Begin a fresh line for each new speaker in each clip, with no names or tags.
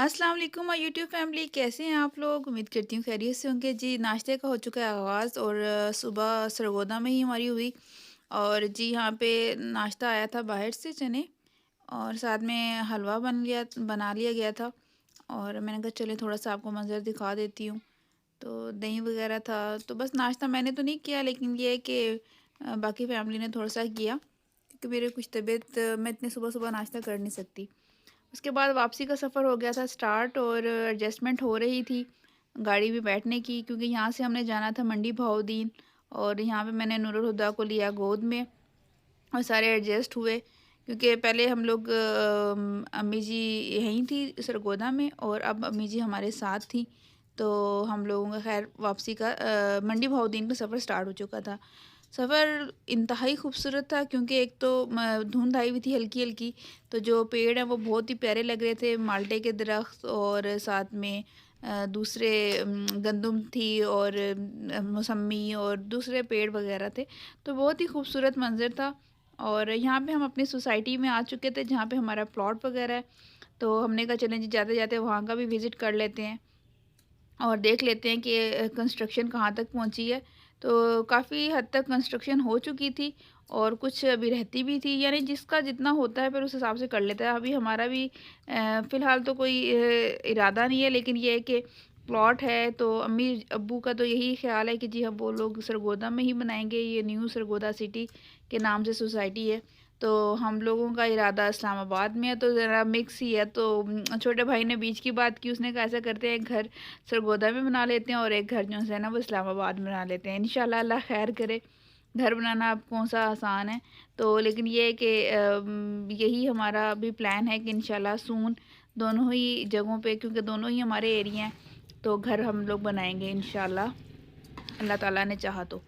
अस्सलाम वालेकुम my YouTube family, कैसे हैं आप लोग। उम्मीद करती हूँ खैरियत से होंगे जी। नाश्ते का हो चुका है आगाज़ और सुबह सरगोदा में ही हमारी हुई। और जी यहाँ पे नाश्ता आया था बाहर से, चने और साथ में हलवा बना लिया गया था। और मैंने कहा चले थोड़ा सा आपको मंज़र दिखा देती हूँ। तो दही वगैरह था, तो बस नाश्ता मैंने तो नहीं किया, लेकिन ये है कि बाकी फैमिली ने थोड़ा सा किया, क्योंकि मेरे कुछ तबीयत मैं इतने सुबह सुबह नाश्ता कर नहीं सकती। उसके बाद वापसी का सफ़र हो गया था स्टार्ट और एडजस्टमेंट हो रही थी गाड़ी में बैठने की, क्योंकि यहाँ से हमने जाना था मंडी बहाउद्दीन। और यहाँ पे मैंने नूरुल हुदा को लिया गोद में और सारे एडजस्ट हुए, क्योंकि पहले हम लोग अम्मी जी यहीं थी सरगोदा में और अब अम्मी जी हमारे साथ थी। तो हम लोगों का खैर वापसी का मंडी बहाउद्दीन का सफ़र स्टार्ट हो चुका था। सफ़र इंतहाई खूबसूरत था, क्योंकि एक तो धुंध आई हुई थी हल्की हल्की, तो जो पेड़ हैं वो बहुत ही प्यारे लग रहे थे, माल्टे के दरख्त और साथ में दूसरे गंदम थी और मौसमी और दूसरे पेड़ वगैरह थे। तो बहुत ही खूबसूरत मंज़र था। और यहाँ पे हम अपनी सोसाइटी में आ चुके थे जहाँ पे हमारा प्लॉट वगैरह है। तो हमने कहा चलें जी, जाते जाते वहाँ का भी विज़िट कर लेते हैं और देख लेते हैं कि कंस्ट्रक्शन कहाँ तक पहुँची है। तो काफ़ी हद तक कंस्ट्रक्शन हो चुकी थी और कुछ अभी रहती भी थी, यानी जिसका जितना होता है फिर उस हिसाब से कर लेता है। अभी हमारा भी फ़िलहाल तो कोई इरादा नहीं है, लेकिन ये है कि प्लॉट है तो अम्मी अब्बू का तो यही ख़्याल है कि जी हम वो लोग सरगोदा में ही बनाएंगे। ये न्यू सरगोदा सिटी के नाम से सोसाइटी है। तो हम लोगों का इरादा इस्लामाबाद में है, तो ज़रा मिक्स ही है। तो छोटे भाई ने बीच की बात की, उसने कहा ऐसा करते हैं एक घर सरगोदा में बना लेते हैं और एक घर जो है ना वो इस्लामाबाद में बना लेते हैं। इंशाल्लाह अल्लाह खैर करे। घर बनाना अब कौन सा आसान है। तो लेकिन ये है कि यही हमारा अभी प्लान है कि इंशाल्लाह सून दोनों ही जगहों पे, क्योंकि दोनों ही हमारे एरिया हैं, तो घर हम लोग बनाएंगे इंशाल्लाह, अल्लाह ताला ने चाहा तो।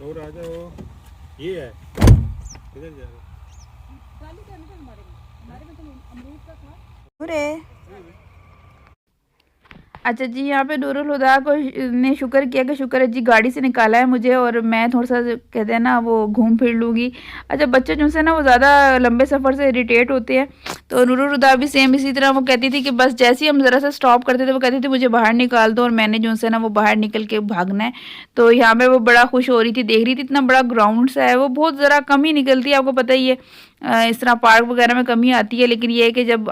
और आ जाओ, ये है किधर जा रहे
अरे अच्छा जी, यहाँ पे नूरुल हुदा को ने शुक्र किया कि शुक्र है जी गाड़ी से निकाला है मुझे, और मैं थोड़ा सा कहते हैं ना वो घूम फिर लूँगी। अच्छा, बच्चे जो से ना वो ज़्यादा लंबे सफ़र से इरिटेट होते हैं। तो नूरुल हुदा भी सेम इसी तरह वो कहती थी कि बस जैसे ही हम ज़रा सा स्टॉप करते थे वो कहती थी मुझे बाहर निकाल दो, और मैंने जो है ना वो बाहर निकल के भागना है। तो यहाँ पे वो बड़ा खुश हो रही थी, देख रही थी इतना बड़ा ग्राउंड सा है। वो बहुत ज़रा कम ही निकलती है, आपको पता ही है इस तरह पार्क वगैरह में कमी आती है, लेकिन ये है कि जब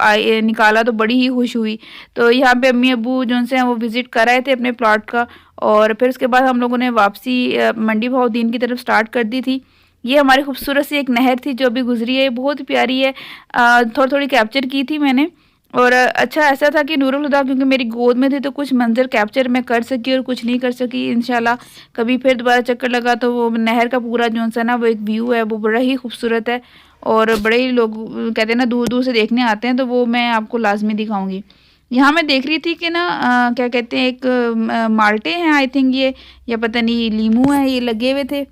निकाला तो बड़ी ही खुश हुई। तो यहाँ पे अम्मी अब्बू जो से हैं वो विज़िट कर रहे थे अपने प्लॉट का, और फिर उसके बाद हम लोगों ने वापसी मंडी बहाउद्दीन की तरफ स्टार्ट कर दी थी। ये हमारी खूबसूरत सी एक नहर थी जो अभी गुजरी है, बहुत ही प्यारी है। थोड़ी थोड़ी कैप्चर की थी मैंने। और अच्छा ऐसा था कि नूरुल हुदा क्योंकि मेरी गोद में थे तो कुछ मंजर कैप्चर मैं कर सकी और कुछ नहीं कर सकी। इंशाल्लाह कभी फिर दोबारा चक्कर लगा तो वो नहर का पूरा जो सा ना वो एक व्यू है वो बड़ा ही खूबसूरत है, और बड़े ही लोग कहते हैं ना दूर दूर से देखने आते हैं, तो वो मैं आपको लाजमी दिखाऊंगी। यहाँ मैं देख रही थी कि ना क्या कहते हैं एक माल्टे हैं आई थिंक ये, या पता नहीं लीमू है, ये लगे हुए थे।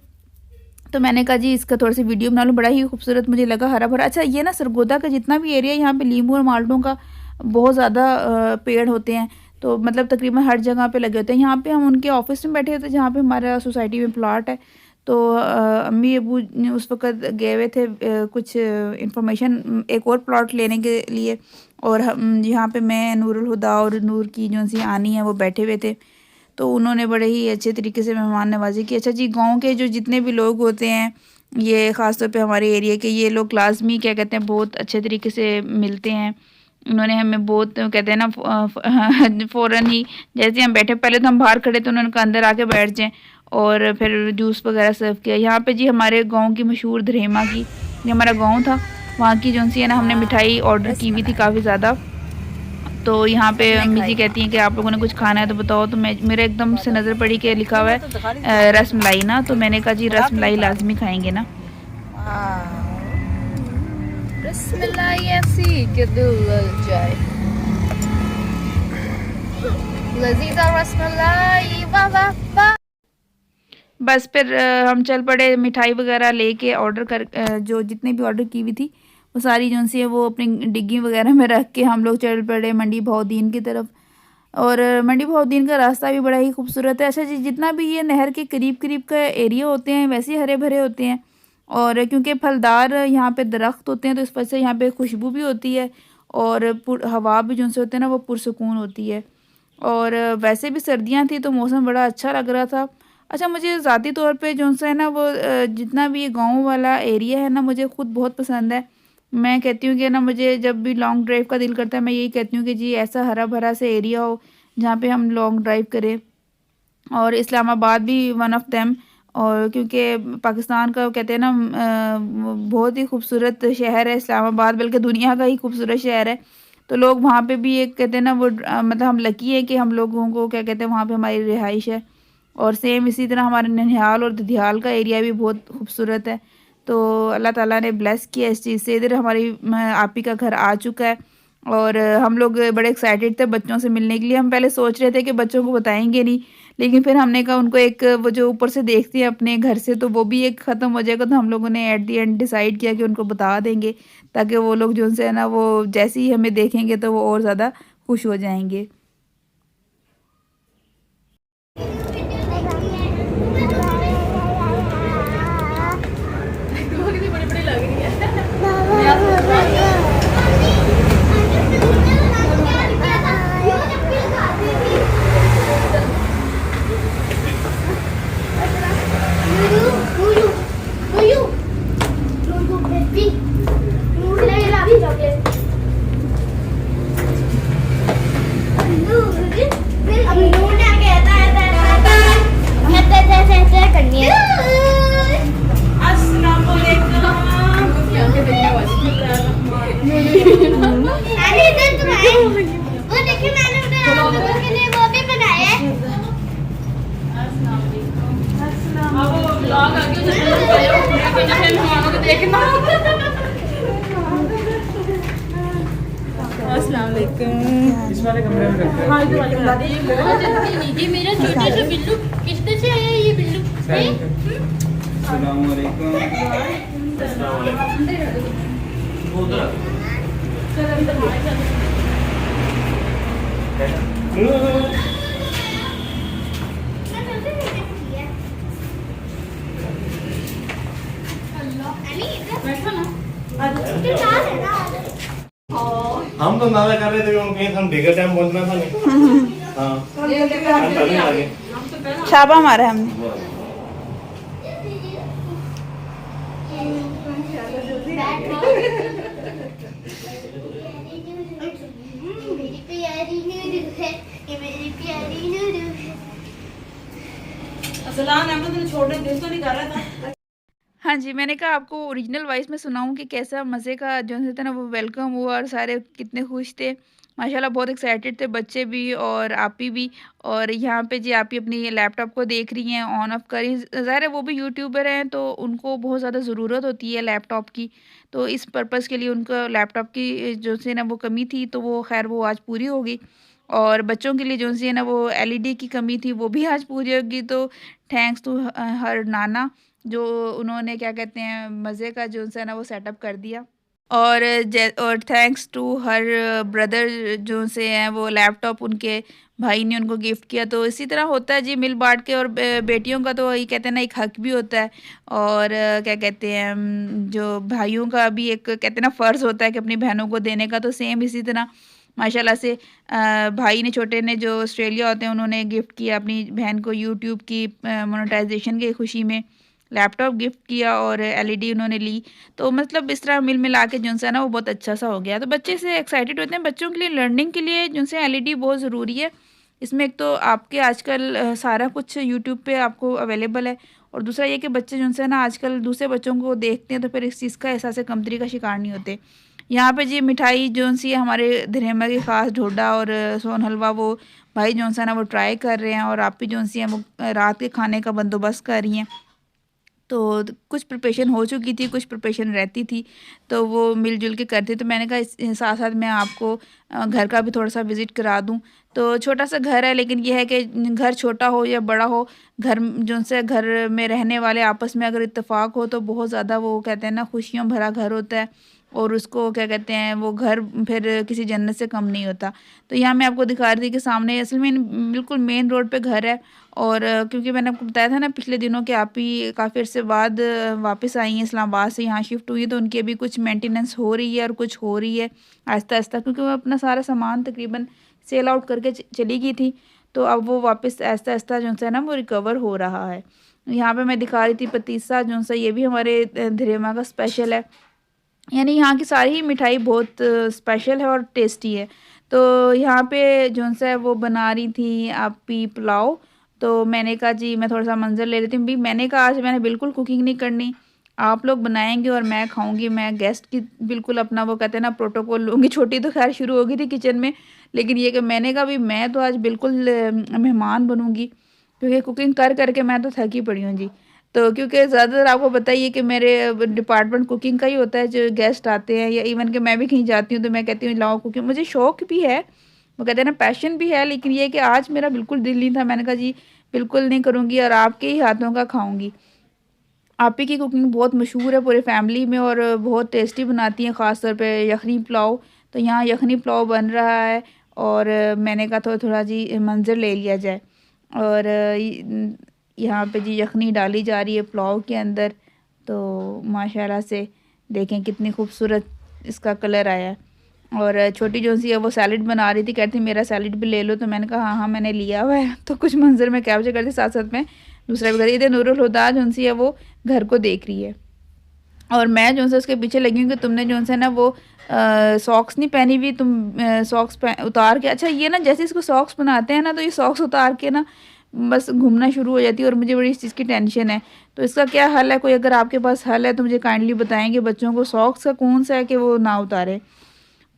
तो मैंने कहा जी इसका थोड़ा सी वीडियो बना लूँ, बड़ा ही खूबसूरत मुझे लगा, हरा भरा। अच्छा, ये ना सरगोदा का जितना भी एरिया है यहाँ पे लीमू और माल्टों का बहुत ज़्यादा पेड़ होते हैं। तो मतलब तकरीबन हर जगह पे लगे होते हैं। यहाँ पे हम उनके ऑफिस में बैठे थे जहाँ पे हमारा सोसाइटी में प्लाट है। तो अम्मी अबू उस वक़्त गए हुए थे कुछ इंफॉर्मेशन एक और प्लॉट लेने के लिए, और हम यहाँ पे मैं नूरुल हुदा और नूर की जो सी आनी है वो बैठे हुए थे। तो उन्होंने बड़े ही अच्छे तरीके से मेहमान नवाजी की। अच्छा जी, गांव के जो जितने भी लोग होते हैं, ये ख़ास तौर पे हमारे एरिया के, ये लोग लाजमी क्या कहते हैं बहुत अच्छे तरीके से मिलते हैं। उन्होंने हमें बहुत कहते हैं ना फ़ौरन ही जैसे हम बैठे, पहले तो हम बाहर खड़े तो उन्होंने कहा अंदर आके बैठ जाएं, और फिर जूस वगैरह सर्व किया। यहाँ पे जी हमारे गांव की मशहूर धरेमा की, ये हमारा गांव था, वहाँ की जो सी है ना हमने मिठाई ऑर्डर की हुई थी काफ़ी ज़्यादा। तो यहाँ पे अम्मी जी कहती हैं कि आप लोगों ने कुछ खाना है तो बताओ, तो मैं मेरे एकदम से नज़र पड़ी कि लिखा हुआ है रस मलाई ना, तो मैंने कहा जी रस मलाई लाजमी खाएंगे ना।
रस मलाई ऐसी कि दिल लग जाए, लजीजा रस मलाई वाह वाह वाह।
बस फिर हम चल पड़े मिठाई वगैरह लेके ऑर्डर कर, जो जितने भी ऑर्डर की हुई थी वो सारी जो सी है वो अपनी डिग्गी वगैरह में रख के हम लोग चल पड़े मंडी बहाउद्दीन की तरफ। और मंडी बहाउद्दीन का रास्ता भी बड़ा ही खूबसूरत है। अच्छा जी, जितना भी ये नहर के करीब करीब का एरिया होते हैं वैसे ही हरे भरे होते हैं, और क्योंकि फलदार यहाँ पे दरख्त होते हैं तो इस वजह से यहाँ पे खुशबू भी होती है, और हवा भी जो से होते हैं ना वो पुरसकून होती है। और वैसे भी सर्दियाँ थी तो मौसम बड़ा अच्छा लग रहा था। अच्छा, मुझे ज़ाती तौर पे जो सा है ना वो जितना भी ये गाँव वाला एरिया है ना मुझे ख़ुद बहुत पसंद है। मैं कहती हूँ कि ना मुझे जब भी लॉन्ग ड्राइव का दिल करता है मैं यही कहती हूँ कि जी ऐसा हरा भरा सा एरिया हो जहाँ पे हम लॉन्ग ड्राइव करें। और इस्लामाबाद भी वन ऑफ देम, और क्योंकि पाकिस्तान का कहते हैं ना बहुत ही खूबसूरत शहर है इस्लामाबाद, बल्कि दुनिया का ही खूबसूरत शहर है। तो लोग वहाँ पे भी एक कहते हैं ना वो मतलब हम लकी है कि हम लोगों को क्या कहते हैं वहाँ पे हमारी रिहाइश है। और सेम इसी तरह हमारे ननिहाल और ददियाल का एरिया भी बहुत खूबसूरत है। तो अल्लाह ताला ने ब्लेस किया इस चीज़ से। इधर हमारी आपी का घर आ चुका है, और हम लोग बड़े एक्साइटेड थे बच्चों से मिलने के लिए। हम पहले सोच रहे थे कि बच्चों को बताएंगे नहीं, लेकिन फिर हमने कहा उनको एक वो जो ऊपर से देखते हैं अपने घर से तो वो भी एक ख़त्म हो जाएगा, तो हम लोगों ने एट दी एंड डिसाइड किया कि उनको बता देंगे, ताकि वो लोग जो उनसे है ना वो जैसे ही हमें देखेंगे तो वो और ज़्यादा खुश हो जाएंगे।
इस वाले कमरे में रखते हैं।
ये मेरा छोटा सा बिल्लू किसने से आया ये बिल्लू?
अस्सलाम वालेकुम। हम तो नाला कर रहे थे कहीं हम बिगर टाइम पहुंचना था नहीं। हाँ हम पहले आ गए।
छापा मारा है हमने।
मेरी प्यारी नूरू है, ये मेरी प्यारी नूरू है।
असलान अहमद ने छोड़ने दिल तो नहीं कर रहा था।
हाँ जी, मैंने कहा आपको ओरिजिनल वॉइस में सुनाऊँ कि कैसा मज़े का जो है ना वो वेलकम हुआ, और सारे कितने खुश थे। माशाल्लाह बहुत एक्साइटेड थे बच्चे भी और आपी भी। और यहाँ पे जी आपी अपनी ये लैपटॉप को देख रही हैं, ऑन ऑफ कर रही हैं। ज़ाहिर है वो भी यूट्यूबर हैं तो उनको बहुत ज़्यादा ज़रूरत होती है लैपटॉप की। तो इस पर्पज़ के लिए उनको लैपटॉप की जो सी ना वो कमी थी, तो वो ख़ैर वो आज पूरी हो गई। और बच्चों के लिए जो सी है ना वो एलईडी की कमी थी, वो भी आज पूरी होगी। तो थैंक्स टू हर नाना, जो उन्होंने क्या कहते हैं मज़े का जो है ना वो सेटअप कर दिया। और थैंक्स टू हर ब्रदर जो से हैं वो लैपटॉप उनके भाई ने उनको गिफ्ट किया। तो इसी तरह होता है जी मिल बांट के। और बेटियों का तो ये कहते हैं ना एक हक भी होता है, और क्या कहते हैं जो भाइयों का भी एक कहते हैं ना फ़र्ज़ होता है कि अपनी बहनों को देने का। तो सेम इसी तरह माशाल्लाह से भाई ने छोटे ने जो ऑस्ट्रेलिया होते हैं उन्होंने गिफ्ट किया अपनी बहन को यूट्यूब की मोनेटाइजेशन की खुशी में लैपटॉप गिफ्ट किया, और एलईडी उन्होंने ली। तो मतलब इस तरह मिल मिला के जो है ना वो बहुत अच्छा सा हो गया। तो बच्चे से एक्साइटेड होते हैं, बच्चों के लिए लर्निंग के लिए जो है एलईडी बहुत ज़रूरी है। इसमें एक तो आपके आजकल सारा कुछ यूट्यूब पे आपको अवेलेबल है, और दूसरा ये कि बच्चे जो है ना आजकल दूसरे बच्चों को देखते हैं तो फिर इस चीज़ का एहसास कमतरी का शिकार नहीं होते। यहाँ पे जी मिठाई जो सी है हमारे धरेमा की ख़ास ढोडा और सोन हलवा, वो भाई जो है ना वो ट्राई कर रहे हैं, और आप भी जो सी हैं वो रात के खाने का बंदोबस्त कर रही हैं। तो कुछ प्रिपरेशन हो चुकी थी, कुछ प्रिपरेशन रहती थी, तो वो मिलजुल के करते। तो मैंने कहा इस साथ साथ मैं आपको घर का भी थोड़ा सा विज़िट करा दूं। तो छोटा सा घर है, लेकिन यह है कि घर छोटा हो या बड़ा हो, घर जो से घर में रहने वाले आपस में अगर इत्तेफाक हो तो बहुत ज़्यादा वो कहते हैं ना खुशियों भरा घर होता है, और उसको क्या कहते हैं वो घर फिर किसी जन्नत से कम नहीं होता। तो यहाँ मैं आपको दिखा रही थी कि सामने असल में बिल्कुल मेन रोड पे घर है, और क्योंकि मैंने आपको बताया था ना पिछले दिनों के आप ही काफ़ी अर्से बाद वापस आई हैं इस्लामाबाद से, यहाँ शिफ्ट हुई, तो उनकी अभी कुछ मेंटेनेंस हो रही है और कुछ हो रही है आहिस्ता आहिस्ता, क्योंकि वो अपना सारा सामान तकरीबन सेल आउट करके चली गई थी। तो अब वो वापस आहिस्ता आहिस्ता जो है ना वो रिकवर हो रहा है। यहाँ पे मैं दिखा रही थी पतीसा जो सा, ये भी हमारे धरेमा का स्पेशल है, यानी यहाँ की सारी ही मिठाई बहुत स्पेशल है और टेस्टी है। तो यहाँ पे जो सा है वो बना रही थी आपी पुलाव। तो मैंने कहा जी मैं थोड़ा सा मंजर ले लेती हूँ भी, मैंने कहा आज मैंने बिल्कुल कुकिंग नहीं करनी, आप लोग बनाएंगे और मैं खाऊंगी, मैं गेस्ट की बिल्कुल अपना वो कहते हैं ना प्रोटोकॉल लूँगी। छोटी तो खैर शुरू हो गई थी किचन में, लेकिन ये कि मैंने कहा भी मैं तो आज बिल्कुल मेहमान बनूँगी, क्योंकि कुकिंग कर करके मैं तो थकी पड़ी हूँ जी। तो क्योंकि ज़्यादातर आपको बताइए कि मेरे डिपार्टमेंट कुकिंग का ही होता है, जो गेस्ट आते हैं या इवन कि मैं भी कहीं जाती हूँ तो मैं कहती हूँ लाओ कुकिंग, मुझे शौक़ भी है, वो कहते हैं ना पैशन भी है, लेकिन ये कि आज मेरा बिल्कुल दिल नहीं था। मैंने कहा जी बिल्कुल नहीं करूँगी और आपके ही हाथों का खाऊँगी। आप ही की कुकिंग बहुत मशहूर है पूरे फैमिली में, और बहुत टेस्टी बनाती हैं, ख़ास तौर पे यखनी पुलाव। तो यहाँ यखनी पुलाव बन रहा है, और मैंने कहा थोड़ा जी मंज़र ले लिया जाए, और यहाँ पे जी यखनी डाली जा रही है पुलाव के अंदर। तो माशाल्लाह से देखें कितनी खूबसूरत इसका कलर आया है। और छोटी जो सी है वो सैलड बना रही थी, कहती मेरा सैलड भी ले लो, तो मैंने कहा हाँ हाँ मैंने लिया हुआ है। तो कुछ मंजर में कैप्चर करती, साथ साथ में दूसरा भी कर रही। इधर नूरुल हुदा जो सी है वो घर को देख रही है, और मैं जो है उसके पीछे लगी हूँ कि तुमने जो है ना वो सॉक्स नहीं पहनी हुई, तुम सॉक्स उतार के, अच्छा ये ना जैसे इसको सॉक्स बनाते हैं ना तो ये सॉक्स उतार के ना बस घूमना शुरू हो जाती है, और मुझे बड़ी इस चीज़ की टेंशन है। तो इसका क्या हल है, कोई अगर आपके पास हल है तो मुझे काइंडली बताएंगे, बच्चों को सॉक्स का कौन सा है कि वो ना उतारे।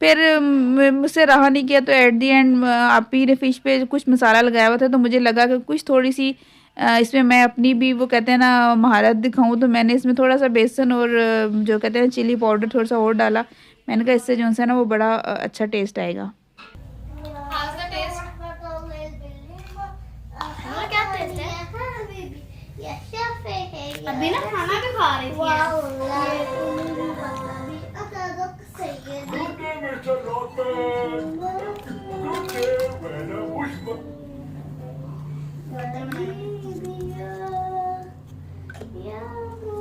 फिर मुझसे रहा नहीं किया, तो एट दी एंड आप ही ने फ़िश पे कुछ मसाला लगाया हुआ था, तो मुझे लगा कि कुछ थोड़ी सी इसमें मैं अपनी भी वो कहते हैं ना महारत दिखाऊं, तो मैंने इसमें थोड़ा सा बेसन और जो कहते हैं चिली पाउडर थोड़ा सा और डाला। मैंने कहा इससे जो है ना वो बड़ा अच्छा टेस्ट आएगा।
How's the taste? क्या टेस्ट है? अभी ना खाना भी खा रही थी।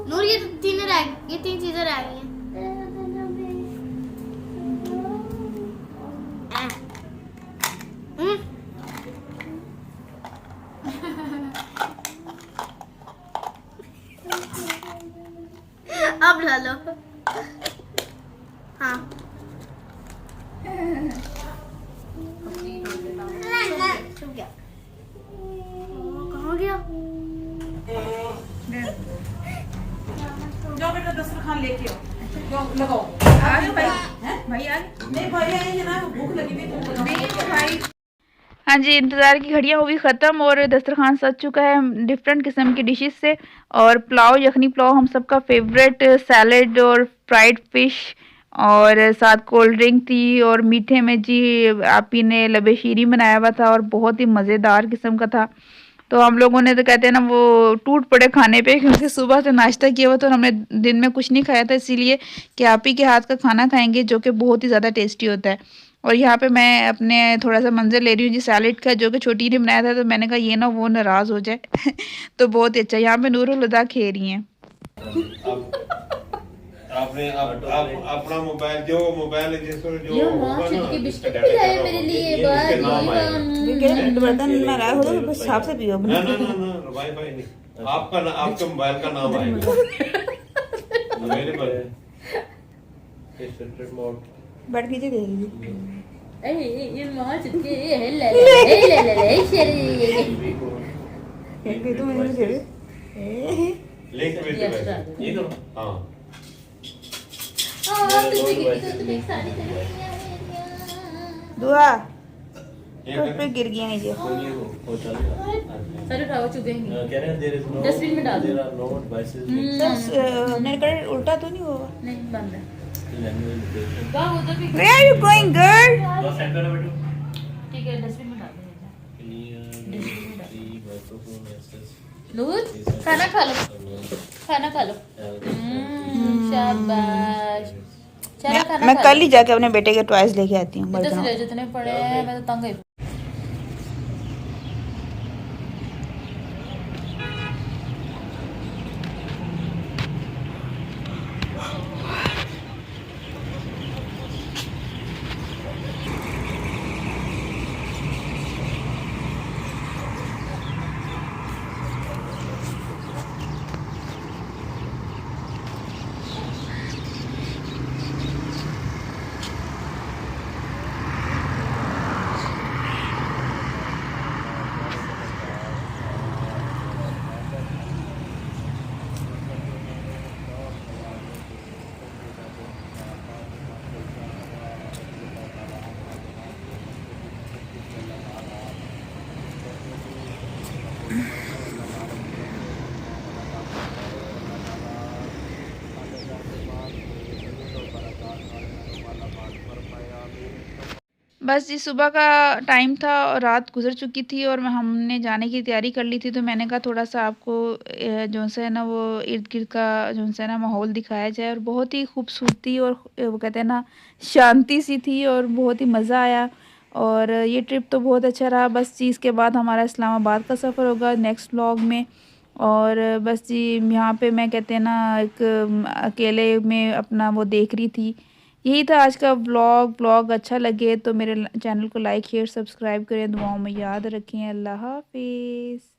नूर ये तीन चीजें रह गई हैं। अब ला लो। हाँ छुप गया। कहाँ गया?
जाओ बेटा दस्तरखान लेके आओ, जाओ लगाओ।
आ गए भाई, भाई आ गए?
नहीं भाई आएंगे ना, भूख लगी हुई है।
नहीं भाई। हाँ जी, इंतज़ार की घड़ियाँ हो गई ख़त्म, और दस्तरखान सज चुका है डिफरेंट किस्म की डिशेस से। और पुलाव, यखनी पुलाव हम सबका फेवरेट, सैलड और फ्राइड फ़िश, और साथ कोल्ड ड्रिंक थी, और मीठे में जी आप ही ने लबे शीरी बनाया हुआ था, और बहुत ही मज़ेदार किस्म का था। तो हम लोगों ने तो कहते हैं ना वो टूट पड़े खाने पे, क्योंकि सुबह से नाश्ता किया हुआ था और हमने दिन में कुछ नहीं खाया था, इसीलिए कि आप ही के हाथ का खाना खाएंगे जो कि बहुत ही ज़्यादा टेस्टी होता है। और यहाँ पे मैं अपने थोड़ा सा मंजर ले रही हूँ जी सैलेड का, जो कि छोटी ने बनाया था, तो मैंने कहा ये ना वो नाराज़ हो जाए। तो बहुत ही अच्छा। यहाँ पे नूरुल हुदा खेल रही हैं।
आपने अपना मोबाइल जो मोबाइल जिसको जो होगा ना
मेरे लिए
बर्तन में रहा हो तो साफ से पियो।
ना वाईफाई नहीं, आपके मोबाइल का नाम आएगा मेरे पर
बैठ नीचे दे दीजिए।
लिंक में ये तो हाँ
दुआ
ये
तो पे गिर गया नीचे।
हो चलेगा
सर उठाओ चुभेंगे
कह रहे हैं देयर इज नो
डस्टबिन में डाल दो।
देयर आर नो डिवाइसेस
मेरे कर उल्टा तो नहीं होगा।
नहीं बंद है
लैंग्वेज
वाह उधर भी
Where are you going, girl?
तो सेंड करो बेटो
ठीक है डस्टबिन में डाल दो
क्लियर दी माइक्रोफोन एक्सेस
दूध खाना खा लो खाना खा लो शाबाश चलो खाना
मैं
खा
कल
लो।
ही जाके अपने बेटे के टॉयज लेके आती हूँ
इधर से
बर्तनों।
ले जितने पड़े हैं मैं तो तंग गई।
बस जी सुबह का टाइम था और रात गुजर चुकी थी और हमने जाने की तैयारी कर ली थी, तो मैंने कहा थोड़ा सा आपको जो सा है ना वो इर्द गिर्द का जो सा है ना माहौल दिखाया जाए। और बहुत ही खूबसूरती और वो कहते हैं ना शांति सी थी और बहुत ही मज़ा आया। और ये ट्रिप तो बहुत अच्छा रहा। बस जी इसके बाद हमारा इस्लामाबाद का सफ़र होगा नेक्स्ट व्लॉग में। और बस जी यहाँ पे मैं कहते हैं ना एक अकेले में अपना वो देख रही थी। यही था आज का व्लॉग अच्छा लगे तो मेरे चैनल को लाइक शेयर सब्सक्राइब करें, दुआओं में याद रखें। अल्लाह हाफिज़।